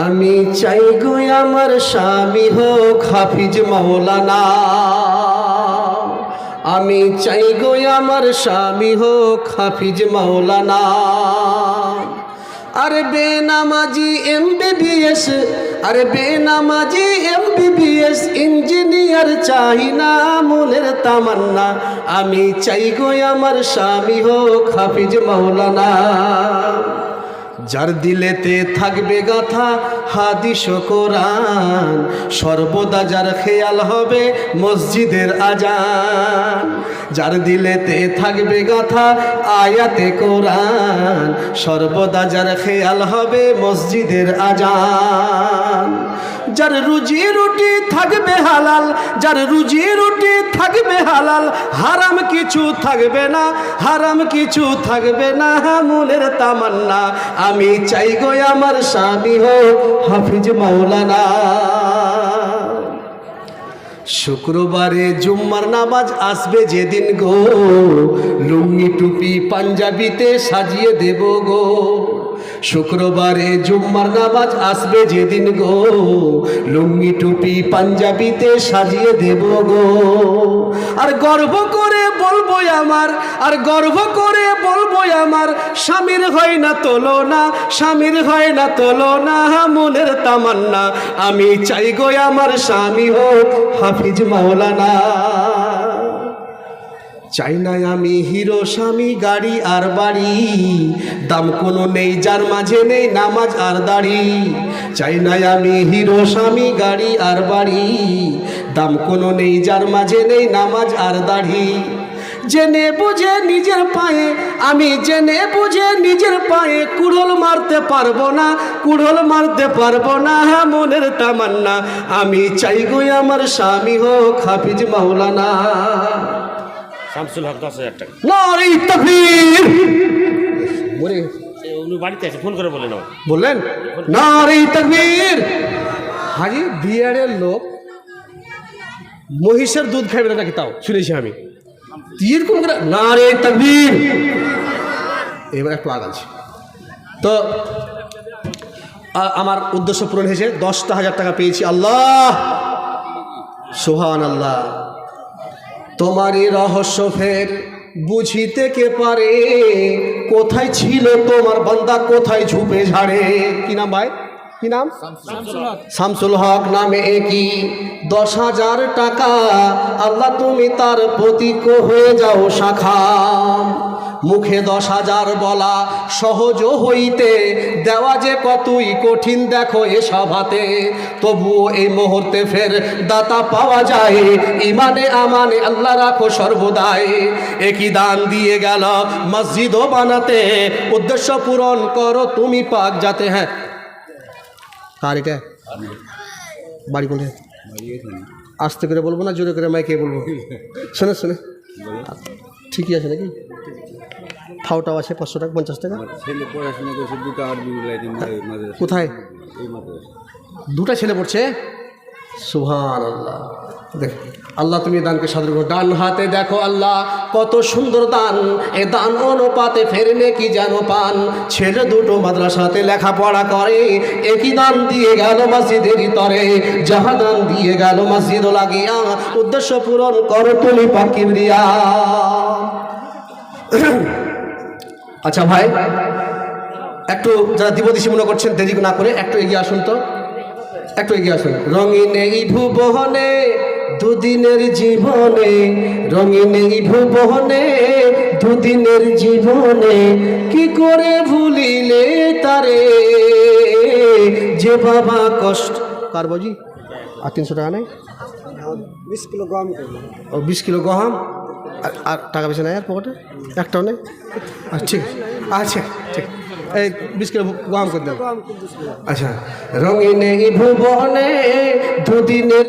আমি চাই গো আমার স্বামী হোক হাফিজ মাওলানা। আমি চাই গো আমার স্বামী হোক হাফিজ মাওলানা। আরে বেনামাজি MBBS, আরে বেনামাজি MBBS ইঞ্জিনিয়ার চাই না মনের তামান্না। আমি চাই গো আমার স্বামী হোক হাফিজ মাওলানা। যার দিলেতে থাকবে গাথা হাদিস ও কোরআন, সর্বদা যার খেয়াল হবে মসজিদের আজান। যার দিলেতে থাকবে গাথা আয়াতে কোরআন, সর্বদা যার খেয়াল হবে মসজিদের আজান। যার রুজি রুটি থাকবে হালাল, যার রুজি রুটি থাকবে হালাল, হারাম কিছু থাকবে না, হারাম কিছু থাকবে না মনের তামান্না। আমি চাই গো আমার স্বামী হোক হাফিজ মাওলানা। শুক্রবারে জুম্মার নামাজ আসবে যেদিন গো, লুঙ্গি টুপি পাঞ্জাবিতে সাজিয়ে দেব গো। শুক্রবারে জুম্মার নামাজ আসবে যেদিন গো, লুঙ্গি টুপি পাঞ্জাবিতে সাজিয়ে দেব গো। আর গর্ব করে বলবো আমার, আর গর্ব করে বলবো আমার, স্বামীর হয় না তুলনা, স্বামীর হয় না তুলনা মনের তামান্না। আমি চাই গো আমার স্বামী হোক হাফিজ মাওলানা। চাই না আমি হিরো স্বামী গাড়ি আর বাড়ি, দাম কোনো নেই যার মাঝে নেই নামাজ আর দাড়ি। চাই না আমি হিরো স্বামী গাড়ি আর বাড়ি, দাম কোনো নেই যার মাঝে নেই নামাজ আর দাড়ি। জেনে বুঝে নিজের পায়ে, আমি জেনে বুঝে নিজের পায়ে কুড়োল মারতে পারবো না, কুড়োল মারতে পারবো না মনের তামান্না। আমি চাই গো আমার স্বামী হোক হাফিজ মাওলানা। শামসুল হক 10,000 টাকা। নারে তাকবীর। বলে উনি বাড়িতে আছে, ফোন করে বলেন। বললেন নারে তাকবীর। হাজি বিয়ারের লোক মহিষের দুধ খাইবে না নাকি, তাও শুনেছি আমি। তীর কোন করে নারে তাকবীর। এবার একটু আগাচ্ছি তো আমার উদ্দেশ্য পূরণ হয়েছে। 10,000 টাকা পেয়েছি। আল্লাহ সুবহানাল্লাহ। তোমারই রহস্য ফের বুঝিতে কে পারে, কোথায় ছিল তোমার বান্দা কোথায় ঝুপে ঝাড়ে। কি নাম ভাই, কি নাম? শামসুল হক নামে কি 10,000 টাকা, আল্লাহ তুমি তার প্রতীক হয়ে যাও শাখা। মুখে 10,000 বলা সহজ হইতে, দেওয়া যে কতই কঠিন দেখো এ সভাতে। তবুও এই মুহূর্তে ফের দাতা পাওয়া যায়, ইমানে আমানে আল্লাহ রাখো সর্বদাই। একই দান দিয়ে গেল মসজিদও বানাতে, উদ্দেশ্য পূরণ করো তুমি পাক যাতে। হ্যাঁ কার এটা বাড়ি কোনটা? আস্তে করে বলবো না জোরে করে মাইকে বলবো? শোনে শোনে ঠিকই আছে নাকি? ফাওটাও আছে 500 টাকা 50 টাকা। কোথায়? দুটা ছেলে পড়ছে। সুবহানাল্লাহ। দেখ আল্লাহ তুমি দানকে সাদর করো। ডান হাতে দেখো আল্লাহ কত সুন্দর দান, এ দান অনুপাতে ফেরনে কি যেন পান। ছেলে দুটো মাদ্রাসাতে লেখাপড়া করে, একই দান দিয়ে গেল মসজিদের তরে। যাহা দান দিয়ে গেল মসজিদ লাগিয়া, উদ্দেশ্য পূরণ করো তুমি পাক কিবরিয়া। আচ্ছা ভাই, একটু যারা দিবদিশি মনে করছেন দেরি না করে একটু এগিয়ে আসুন তো, একটু এগিয়ে আসুন। রঙিন এই ভুবনে দুদিনের জীবনে, রঙিন এই ভুবনে দুদিনের জীবনে, কি করে ভুলিলে তারে যে বাবা কষ্ট। কার বাজি? আর 300 টাকা নেই? 20 কিলো গম। ও 20 কিলো গম। আর টাকা বেশি নাই আর পকেটে একটাও নেই? ঠিক আচ্ছা ঠিক, এই 20 কিলো গম করে দেন। আচ্ছা রঙিন এই ভুবনে দুদিনের